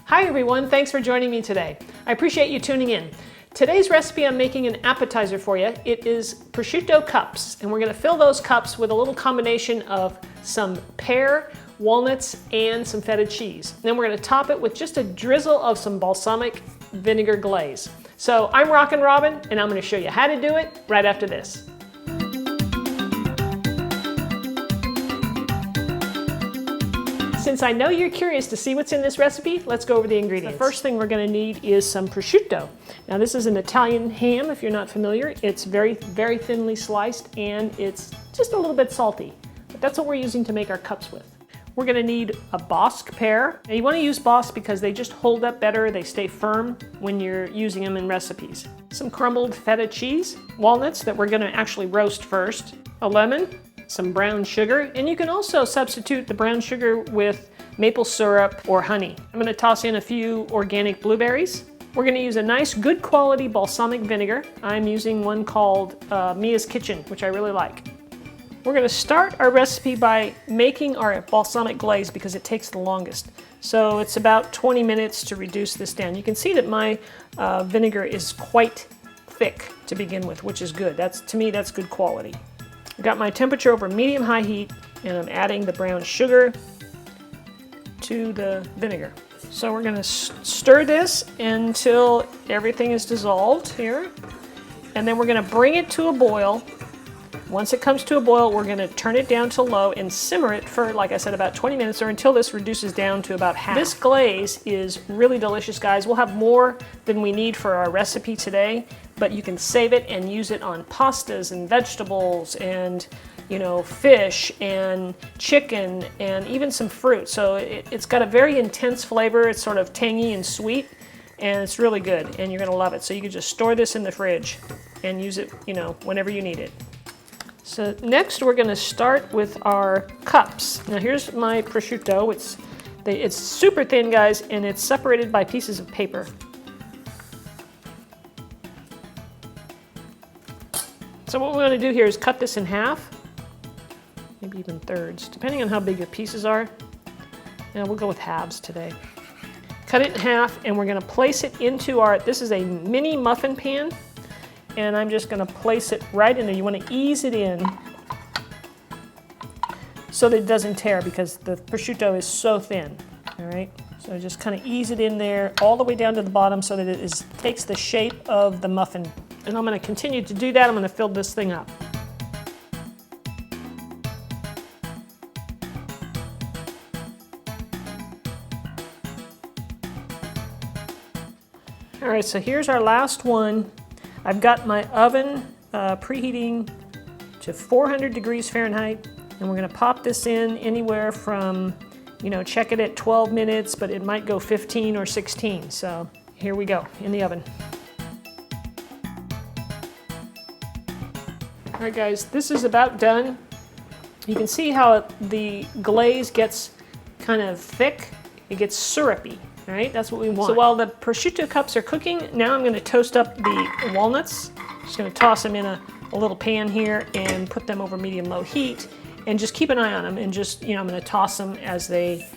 Hi everyone, thanks for joining me today. I appreciate you tuning in. Today's recipe, I'm making an appetizer for you. It is prosciutto cups, and we're going to fill those cups with a little combination of some pear, walnuts, and some feta cheese. And then we're going to top it with just a drizzle of some balsamic vinegar glaze. So I'm Rockin' Robin, and I'm going to show you how to do it right after this. Since I know you're curious to see what's in this recipe, let's go over the ingredients. The first thing we're going to need is some prosciutto. Now this is an Italian ham, if you're not familiar. It's very thinly sliced, and it's just a little bit salty. But that's what we're using to make our cups with. We're going to need a bosc pear. Now you want to use bosc because they just hold up better, they stay firm when you're using them in recipes. Some crumbled feta cheese, walnuts that we're going to actually roast first, a lemon, some brown sugar, and you can also substitute the brown sugar with maple syrup or honey. I'm going to toss in a few organic blueberries. We're going to use a nice good quality balsamic vinegar. I'm using one called Mia's Kitchen, which I really like. We're going to start our recipe by making our balsamic glaze because it takes the longest. So it's about 20 minutes to reduce this down. You can see that my vinegar is quite thick to begin with, which is good. To me, that's good quality. I've got my temperature over medium-high heat, and I'm adding the brown sugar to the vinegar. So we're going to stir this until everything is dissolved here, and then we're going to bring it to a boil. Once it comes to a boil, we're going to turn it down to low and simmer it for, like I said, about 20 minutes or until this reduces down to about half. This glaze is really delicious, guys. We'll have more than we need for our recipe today, but you can save it and use it on pastas and vegetables and, you know, fish and chicken and even some fruit. So it's got a very intense flavor. It's sort of tangy and sweet, and it's really good, and you're going to love it. So you can just store this in the fridge and use it, you know, whenever you need it. So next we're going to start with our cups. Now here's my prosciutto. It's super thin, guys, and it's separated by pieces of paper. So what we're going to do here is cut this in half, maybe even thirds, depending on how big your pieces are. Now we'll go with halves today. Cut it in half, and we're going to place it into this is a mini muffin pan. And I'm just going to place it right in there. You want to ease it in so that it doesn't tear because the prosciutto is so thin. All right, so just kind of ease it in there all the way down to the bottom so that it takes the shape of the muffin. And I'm going to continue to do that. I'm going to fill this thing up. All right, so here's our last one. I've got my oven preheating to 400 degrees Fahrenheit, and we're going to pop this in anywhere from, you know, check it at 12 minutes, but it might go 15 or 16. So here we go in the oven. All right, guys, this is about done. You can see how the glaze gets kind of thick. It gets syrupy. All right, that's what we want. So while the prosciutto cups are cooking, now I'm going to toast up the walnuts. Just going to toss them in a little pan here and put them over medium-low heat, and just keep an eye on them, and just, you know, I'm going to toss them as they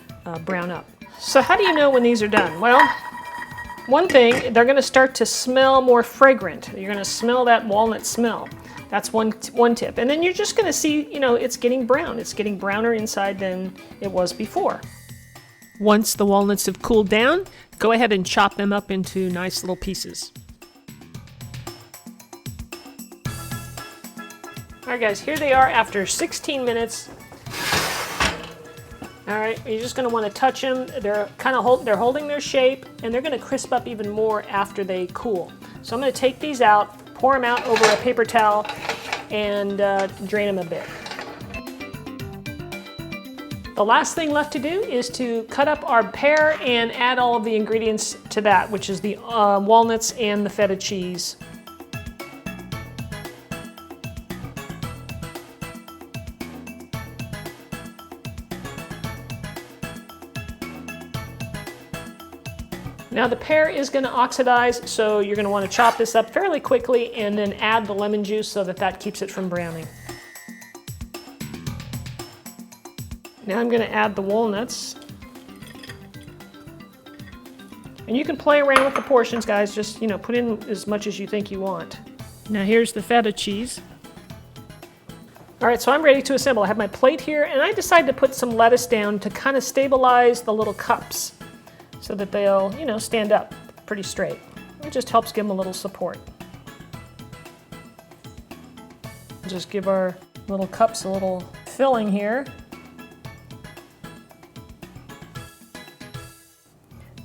brown up. So how do you know when these are done? Well, one thing, they're going to start to smell more fragrant. You're going to smell that walnut smell. That's one tip. And then you're just going to see, you know, it's getting brown. It's getting browner inside than it was before. Once the walnuts have cooled down, go ahead and chop them up into nice little pieces. All right, guys, here they are after 16 minutes. All right, you're just going to want to touch them. They're holding their shape, and they're going to crisp up even more after they cool. So I'm going to take these out, pour them out over a paper towel, and drain them a bit. The last thing left to do is to cut up our pear and add all of the ingredients to that, which is the walnuts and the feta cheese. Now the pear is going to oxidize, so you're going to want to chop this up fairly quickly and then add the lemon juice so that keeps it from browning. Now I'm going to add the walnuts. And you can play around with the portions, guys. Just, you know, put in as much as you think you want. Now here's the feta cheese. All right, so I'm ready to assemble. I have my plate here, and I decided to put some lettuce down to kind of stabilize the little cups so that they'll, you know, stand up pretty straight. It just helps give them a little support. Just give our little cups a little filling here.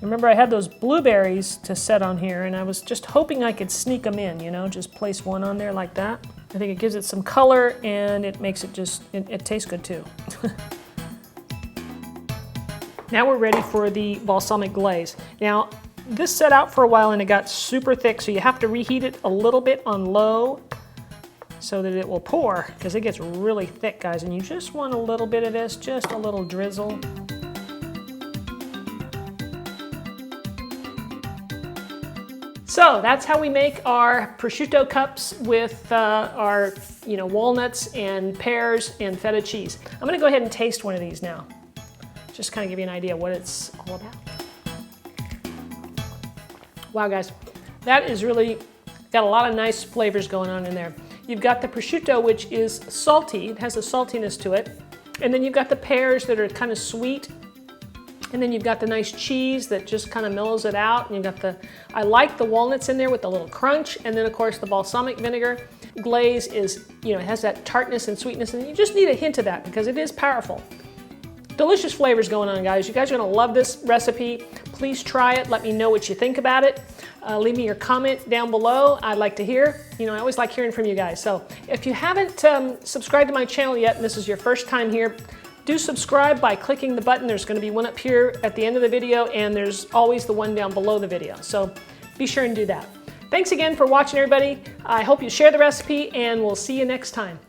Remember, I had those blueberries to set on here, and I was just hoping I could sneak them in, you know, just place one on there like that. I think it gives it some color, and it makes it just, it tastes good too. Now we're ready for the balsamic glaze. Now, this set out for a while and it got super thick, so you have to reheat it a little bit on low so that it will pour, because it gets really thick, guys, and you just want a little bit of this, just a little drizzle. So that's how we make our prosciutto cups with our, you know, walnuts and pears and feta cheese. I'm going to go ahead and taste one of these now. Just kind of give you an idea what it's all about. Wow, guys, that is really got a lot of nice flavors going on in there. You've got the prosciutto, which is salty. It has a saltiness to it. And then you've got the pears that are kind of sweet. And then you've got the nice cheese that just kind of mellows it out. And you've got the, I like the walnuts in there with the little crunch. And then of course the balsamic vinegar glaze is, you know, it has that tartness and sweetness, and you just need a hint of that because it is powerful. Delicious flavors going on, guys. You guys are gonna love this recipe. Please try it. Let me know what you think about it. Leave me your comment down below. I'd like to hear. You know, I always like hearing from you guys. So if you haven't subscribed to my channel yet, and this is your first time here, do subscribe by clicking the button. There's going to be one up here at the end of the video, and there's always the one down below the video. So be sure and do that. Thanks again for watching, everybody. I hope you share the recipe, and we'll see you next time.